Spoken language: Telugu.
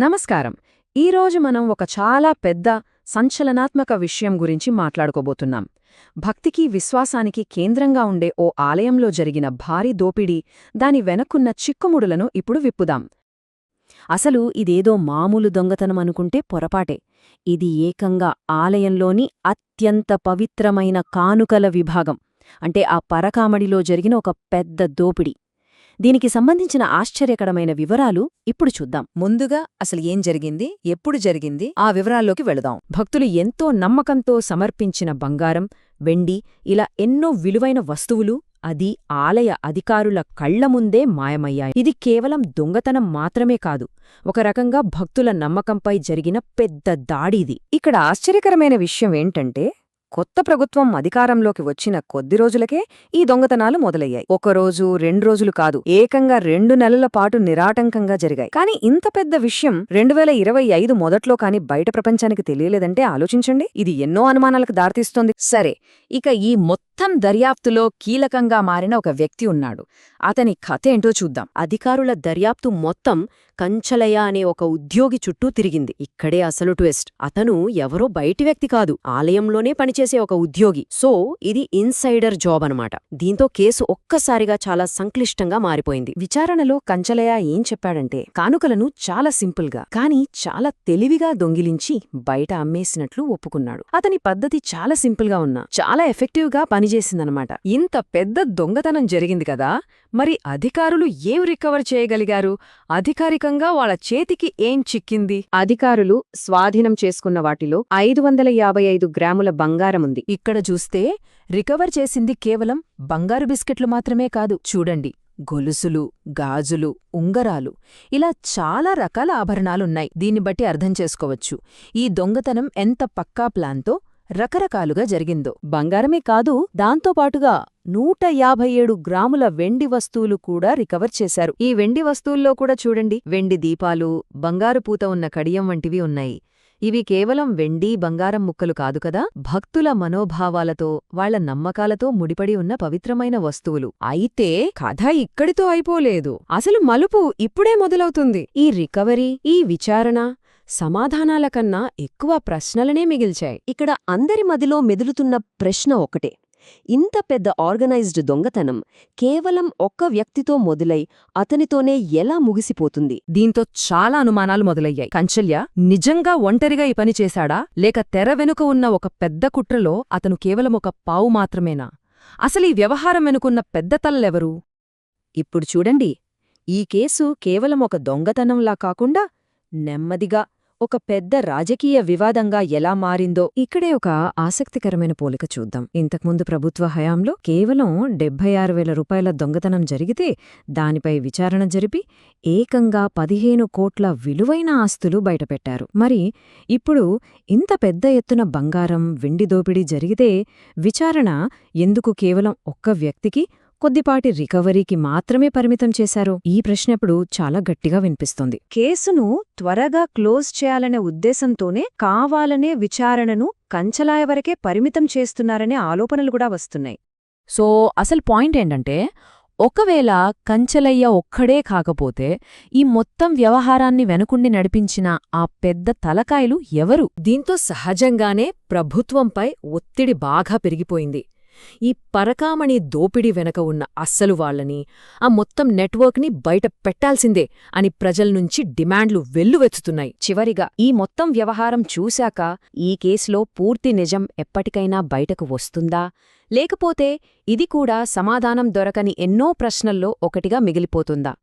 నమస్కారం. ఈరోజు మనం ఒక చాలా పెద్ద సంచలనాత్మక విషయం గురించి మాట్లాడుకోబోతున్నాం. భక్తికి విశ్వాసానికి కేంద్రంగా ఉండే ఓ ఆలయంలో జరిగిన భారీ దోపిడీ, దాని వెనక్కున్న చిక్కుముడులను ఇప్పుడు విప్పుదాం. అసలు ఇదేదో మామూలు దొంగతనం అనుకుంటే పొరపాటే. ఇది ఏకంగా ఆలయంలోని అత్యంత పవిత్రమైన కానుకల విభాగం, అంటే ఆ పరకామడిలో జరిగిన ఒక పెద్ద దోపిడీ. దీనికి సంబంధించిన ఆశ్చర్యకరమైన వివరాలు ఇప్పుడు చూద్దాం. ముందుగా అసలు ఏం జరిగింది, ఎప్పుడు జరిగింది, ఆ వివరాల్లోకి వెళదాం. భక్తులు ఎంతో నమ్మకంతో సమర్పించిన బంగారం, వెండి, ఇలా ఎన్నో విలువైన వస్తువులు అది ఆలయ అధికారుల కళ్ల ముందే మాయమయ్యాయి. ఇది కేవలం దొంగతనం మాత్రమే కాదు, ఒక రకంగా భక్తుల నమ్మకంపై జరిగిన పెద్ద దాడిది. ఇక్కడ ఆశ్చర్యకరమైన విషయం ఏంటంటే, కొత్త ప్రభుత్వం అధికారంలోకి వచ్చిన కొద్ది రోజులకే ఈ దొంగతనాలు మొదలయ్యాయి. ఒకరోజు, 2 రోజులు కాదు, ఏకంగా 2 నెలల పాటు నిరాటంకంగా జరిగాయి. కానీ ఇంత పెద్ద విషయం 2025 మొదట్లో కాని బయట ప్రపంచానికి తెలియలేదంటే ఆలోచించండి. ఇది ఎన్నో అనుమానాలకు దారితీస్తోంది. సరే, ఇక ఈ మొత్తం దర్యాప్తులో కీలకంగా మారిన ఒక వ్యక్తి ఉన్నాడు. అతని కథ ఏంటో చూద్దాం. అధికారుల దర్యాప్తు మొత్తం కంచలయ్య అనే ఒక ఉద్యోగి చుట్టూ తిరిగింది. ఇక్కడే అసలు ట్విస్ట్. అతను ఎవరో బయటి వ్యక్తి కాదు, ఆలయంలోనే పనిచేసే ఒక ఉద్యోగి. సో ఇది ఇన్సైడర్ జాబ్ అనమాట. దీంతో కేసు ఒక్కసారిగా చాలా సంక్లిష్టంగా మారిపోయింది. విచారణలో కంచలయ్య ఏం చెప్పాడంటే, కానుకలను చాలా సింపుల్గా కానీ చాలా తెలివిగా దొంగిలించి బయట అమ్మేసినట్లు ఒప్పుకున్నాడు. అతని పద్ధతి చాలా సింపుల్గా ఉన్నా చాలా ఎఫెక్టివ్గా పనిచేసిందనమాట. ఇంత పెద్ద దొంగతనం జరిగింది కదా, మరి అధికారులు ఏం రికవర్ చేయగలిగారు? అధికారికంగా వాళ్ళ చేతికి ఏం చిక్కింది? అధికారులు స్వాధీనం చేసుకున్న వాటిలో 555 గ్రాముల బంగారముంది. ఇక్కడ చూస్తే రికవర్ చేసింది కేవలం బంగారు బిస్కెట్లు మాత్రమే కాదు. చూడండి, గొలుసులు, గాజులు, ఉంగరాలు, ఇలా చాలా రకాల ఆభరణాలున్నాయి. దీన్ని బట్టి అర్థం చేసుకోవచ్చు ఈ దొంగతనం ఎంత పక్కా ప్లాన్తో రకరకాలుగా జరిగిందో. బంగారమే కాదు, దాంతోపాటుగా 157 గ్రాముల వెండి వస్తువులు కూడా రికవర్ చేశారు. ఈ వెండి వస్తువుల్లో కూడా చూడండి, వెండి దీపాలు, బంగారు పూత ఉన్న కడియం వంటివి ఉన్నాయి. ఇవి కేవలం వెండి, బంగారం ముక్కలు కాదు కదా, భక్తుల మనోభావాలతో, వాళ్ల నమ్మకాలతో ముడిపడి ఉన్న పవిత్రమైన వస్తువులు. అయితే కథ ఇక్కడితో అయిపోలేదు. అసలు మలుపు ఇప్పుడే మొదలవుతుంది. ఈ రికవరీ, ఈ విచారణ సమాధానాల కన్నా ఎక్కువ ప్రశ్నలనే మిగిల్చాయి. ఇక్కడ అందరి మదిలో మెదులుతున్న ప్రశ్న ఒకటే: ఇంత పెద్ద ఆర్గనైజ్డ్ దొంగతనం కేవలం ఒక్క వ్యక్తితో మొదలై అతనితోనే ఎలా ముగిసిపోతుంది? దీంతో చాలా అనుమానాలు మొదలయ్యాయి. కంచల్య నిజంగా ఒంటరిగా ఈ పని చేశాడా, లేక తెర వెనుక ఉన్న ఒక పెద్ద కుట్రలో అతను కేవలం ఒక పావు మాత్రమేనా? అసలు ఈ వ్యవహారం వెనుకున్న పెద్ద తల్లెవరు? ఇప్పుడు చూడండి, ఈ కేసు కేవలం ఒక దొంగతనంలా కాకుండా నెమ్మదిగా ఒక పెద్ద రాజకీయ వివాదంగా ఎలా మారిందో ఇక్కడే ఒక ఆసక్తికరమైన పోలిక చూద్దాం. ఇంతకుముందు ప్రభుత్వ హయాంలో కేవలం 76,000 రూపాయల దొంగతనం జరిగితే దానిపై విచారణ జరిపి ఏకంగా 15 కోట్ల విలువైన ఆస్తులు బయటపెట్టారు. మరి ఇప్పుడు ఇంత పెద్ద ఎత్తున బంగారం, వెండి దోపిడీ జరిగితే విచారణ ఎందుకు కేవలం ఒక్క వ్యక్తికి, కొద్దిపాటి రికవరీకి మాత్రమే పరిమితం చేశారు? ఈ ప్రశ్నప్పుడు చాలా గట్టిగా వినిపిస్తోంది. కేసును త్వరగా క్లోజ్ చేయాలనే ఉద్దేశంతోనే కావాలనే విచారణను కంచలాయ వరకే పరిమితం చేస్తున్నారనే ఆలోచనలు కూడా వస్తున్నాయి. సో అసలు పాయింట్ ఏంటంటే, ఒకవేళ కంచలయ్య ఒక్కడే కాకపోతే ఈ మొత్తం వ్యవహారాన్ని వెనుకుండి నడిపించిన ఆ పెద్ద తలకాయలు ఎవరు? దీంతో సహజంగానే ప్రభుత్వంపై ఒత్తిడి బాగా పెరిగిపోయింది. ఈ పరకామణి దోపిడీ వెనక ఉన్న అస్సలు వాళ్ళని, ఆ మొత్తం నెట్వర్క్ని బయట పెట్టాల్సిందే అని ప్రజల్నుంచి డిమాండ్లు వెల్లువెత్తుతున్నాయి. చివరిగా ఈ మొత్తం వ్యవహారం చూశాక ఈ కేసులో పూర్తి నిజం ఎప్పటికైనా బయటకు వస్తుందా, లేకపోతే ఇది కూడా సమాధానం దొరకని ఎన్నో ప్రశ్నల్లో ఒకటిగా మిగిలిపోతుందా?